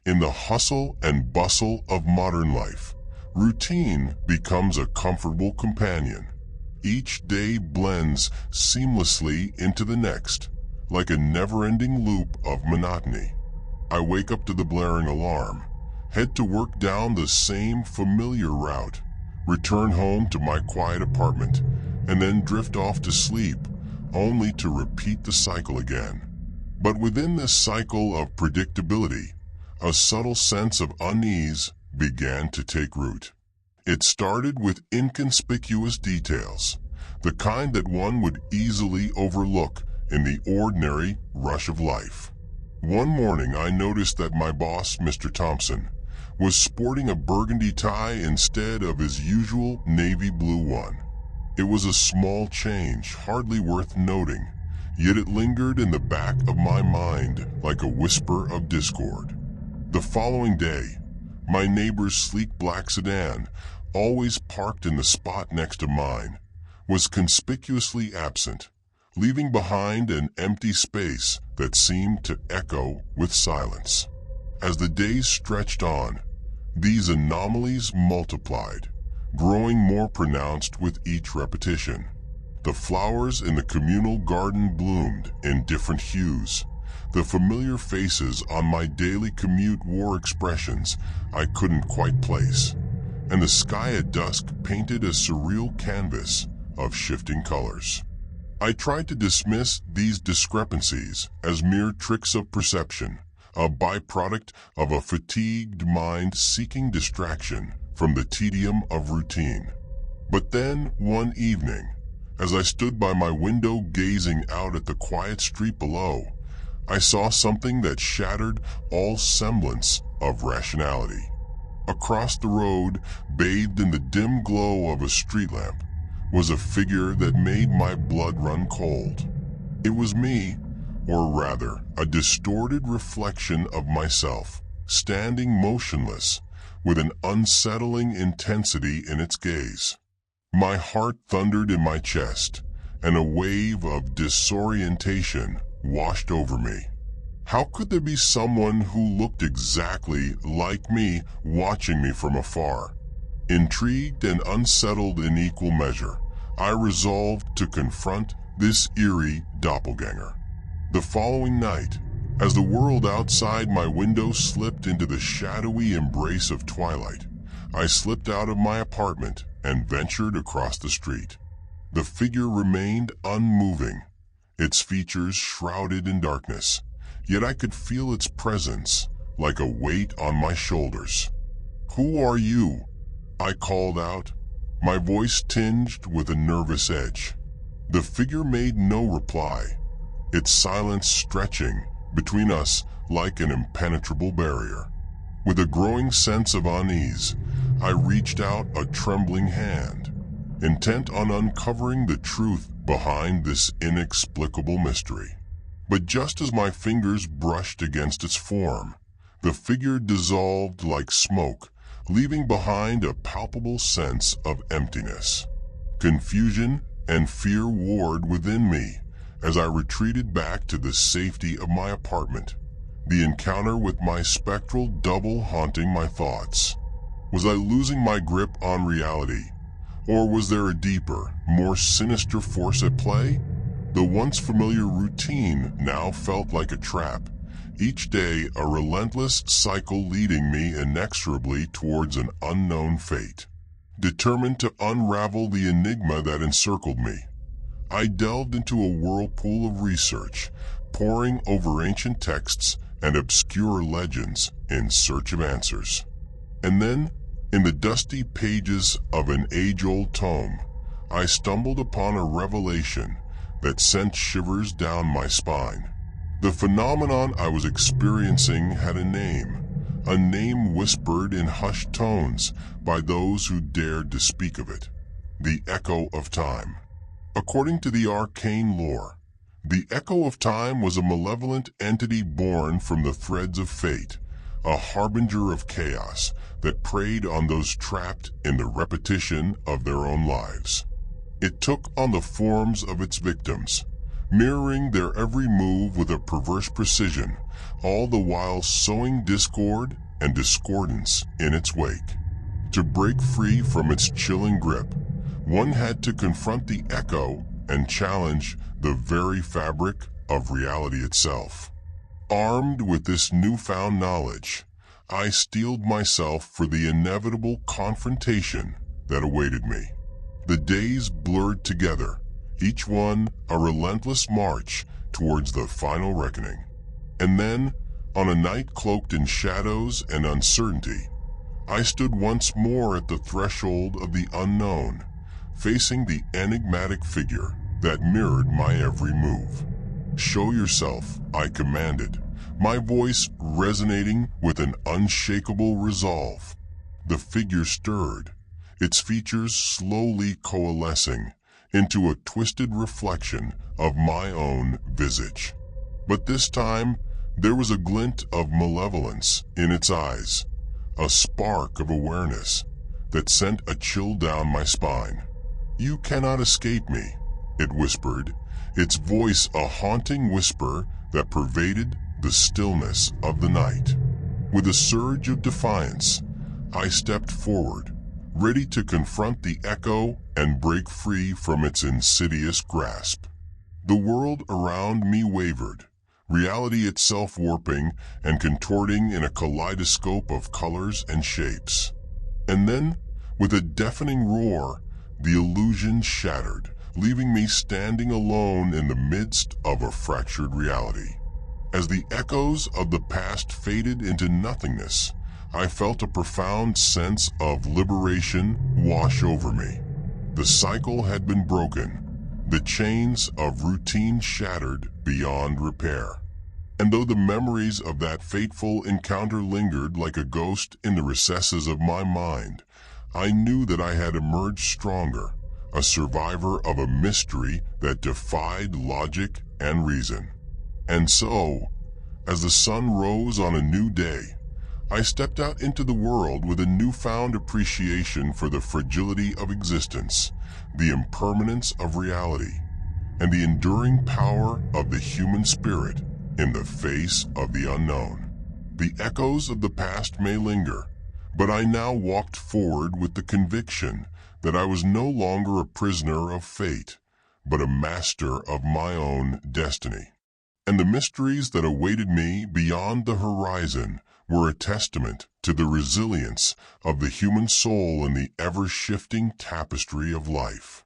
In the hustle and bustle of modern life, routine becomes a comfortable companion. Each day blends seamlessly into the next, like a never-ending loop of monotony. I wake up to the blaring alarm, head to work down the same familiar route, return home to my quiet apartment, and then drift off to sleep, only to repeat the cycle again. But within this cycle of predictability, a subtle sense of unease began to take root. It started with inconspicuous details, the kind that one would easily overlook in the ordinary rush of life. One morning I noticed that my boss, Mr. Thompson, was sporting a burgundy tie instead of his usual navy blue one. It was a small change, hardly worth noting, yet it lingered in the back of my mind like a whisper of discord. The following day, my neighbor's sleek black sedan, always parked in the spot next to mine, was conspicuously absent, leaving behind an empty space that seemed to echo with silence. As the days stretched on, these anomalies multiplied, growing more pronounced with each repetition. The flowers in the communal garden bloomed in different hues. The familiar faces on my daily commute wore expressions I couldn't quite place, and the sky at dusk painted a surreal canvas of shifting colors. I tried to dismiss these discrepancies as mere tricks of perception, a byproduct of a fatigued mind seeking distraction from the tedium of routine. But then, one evening, as I stood by my window gazing out at the quiet street below, I saw something that shattered all semblance of rationality. Across the road, bathed in the dim glow of a street lamp, was a figure that made my blood run cold. It was me, or rather, a distorted reflection of myself, standing motionless, with an unsettling intensity in its gaze. My heart thundered in my chest, and a wave of disorientation washed over me. How could there be someone who looked exactly like me watching me from afar? Intrigued and unsettled in equal measure, I resolved to confront this eerie doppelganger. The following night, as the world outside my window slipped into the shadowy embrace of twilight, I slipped out of my apartment and ventured across the street. The figure remained unmoving, its features shrouded in darkness, yet I could feel its presence like a weight on my shoulders. "Who are you?" I called out, my voice tinged with a nervous edge. The figure made no reply, its silence stretching between us like an impenetrable barrier. With a growing sense of unease, I reached out a trembling hand, intent on uncovering the truth behind this inexplicable mystery. But just as my fingers brushed against its form, the figure dissolved like smoke, leaving behind a palpable sense of emptiness. Confusion and fear warred within me as I retreated back to the safety of my apartment, the encounter with my spectral double haunting my thoughts. Was I losing my grip on reality? Or was there a deeper, more sinister force at play? The once familiar routine now felt like a trap, each day a relentless cycle leading me inexorably towards an unknown fate. Determined to unravel the enigma that encircled me, I delved into a whirlpool of research, poring over ancient texts and obscure legends in search of answers. And then, in the dusty pages of an age-old tome, I stumbled upon a revelation that sent shivers down my spine. The phenomenon I was experiencing had a name whispered in hushed tones by those who dared to speak of it: the Echo of Time. According to the arcane lore, the Echo of Time was a malevolent entity born from the threads of fate, a harbinger of chaos that preyed on those trapped in the repetition of their own lives. It took on the forms of its victims, mirroring their every move with a perverse precision, all the while sowing discord and discordance in its wake. To break free from its chilling grip, one had to confront the echo and challenge the very fabric of reality itself. Armed with this newfound knowledge, I steeled myself for the inevitable confrontation that awaited me. The days blurred together, each one a relentless march towards the final reckoning. And then, on a night cloaked in shadows and uncertainty, I stood once more at the threshold of the unknown, facing the enigmatic figure that mirrored my every move. "Show yourself," I commanded, my voice resonating with an unshakable resolve. The figure stirred, its features slowly coalescing into a twisted reflection of my own visage. But this time, there was a glint of malevolence in its eyes, a spark of awareness that sent a chill down my spine. "You cannot escape me," it whispered, its voice a haunting whisper that pervaded the stillness of the night. With a surge of defiance, I stepped forward, ready to confront the echo and break free from its insidious grasp. The world around me wavered, reality itself warping and contorting in a kaleidoscope of colors and shapes. And then, with a deafening roar, the illusion shattered, leaving me standing alone in the midst of a fractured reality. As the echoes of the past faded into nothingness, I felt a profound sense of liberation wash over me. The cycle had been broken, the chains of routine shattered beyond repair. And though the memories of that fateful encounter lingered like a ghost in the recesses of my mind, I knew that I had emerged stronger, a survivor of a mystery that defied logic and reason. And so, as the sun rose on a new day, I stepped out into the world with a newfound appreciation for the fragility of existence, the impermanence of reality, and the enduring power of the human spirit in the face of the unknown. The echoes of the past may linger, but I now walked forward with the conviction that I was no longer a prisoner of fate, but a master of my own destiny. And the mysteries that awaited me beyond the horizon were a testament to the resilience of the human soul in the ever-shifting tapestry of life.